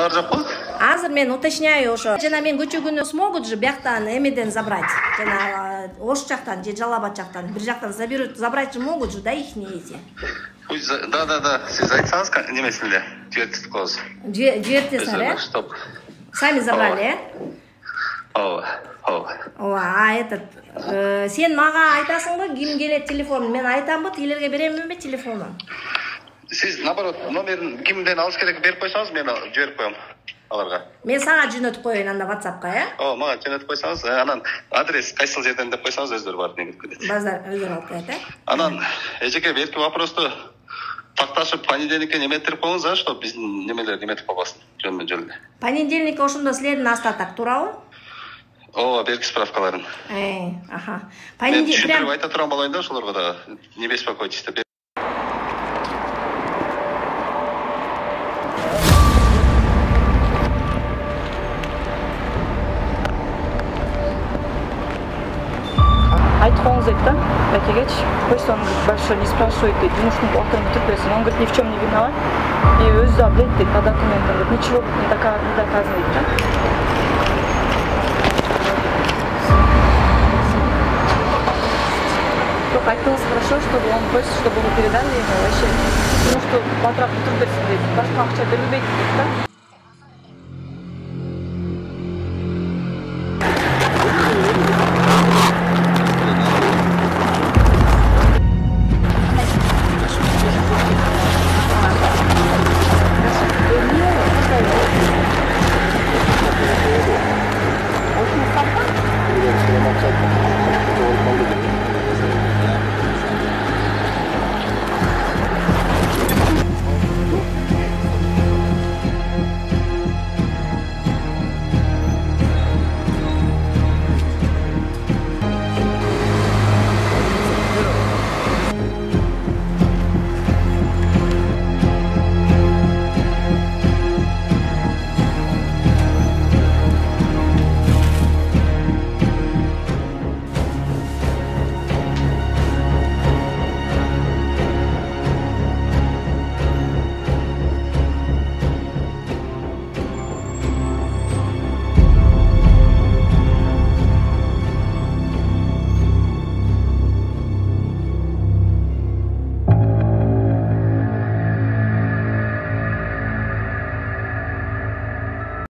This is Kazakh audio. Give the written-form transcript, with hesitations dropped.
ар жакпы? Азыр мен уточняю ошо. Жана мен көчөгүнү смогут же бияктан эмеден забрать. Жана Ош жактан же Жалал-Абад жактан бир жактан забрать же могут же, да, ихние эти. Да. Сиз айтсаңыз немесин эле жибертип коебуз. Жибертесиңер, э? Стоп. Сами забрали, э? Ооба. А этот сен мага айтасыңбы, ким келет телефон? Мен айтамбы, тилерге береминби телефонун? Сиз наоборот номерин кимден алыш керек берип койсоңуз, мен жиберип коем аларга. Мен сага жөнөтүп коеюн анда WhatsAppка, э? Мага жөнөтүп койсоңуз, анан адрес кайсыл жерден деп койсоңуз өздөрү барып негип кетет. Базар өздөрү алып келет, э? Анан эжеке берки вопросту такташып понедельникке неметирип коюңуз, чтобы биздин немелер неметип калбасын жөн-жөн. Понедельник ошондо силердин остаток туурабы? Ооба, берки справкаларын. Аха. Мен түшүндүрүп айта турган болоюн да ошолорго да. Не беспокойтесь деп. Айтқоңыз да, Бәкегеч, пусть он большой не спрашивает, мужским окном терпелся, он говорит, ни в чем не виноват, и өзі да білет дейді, по документам, говорит, ничего не доказывает, да? Только айтылось хорошо, чтобы он просит, чтобы вы передали ему вообще, потому что потрапил терпелся, говорит, башка акча берілбейді, да?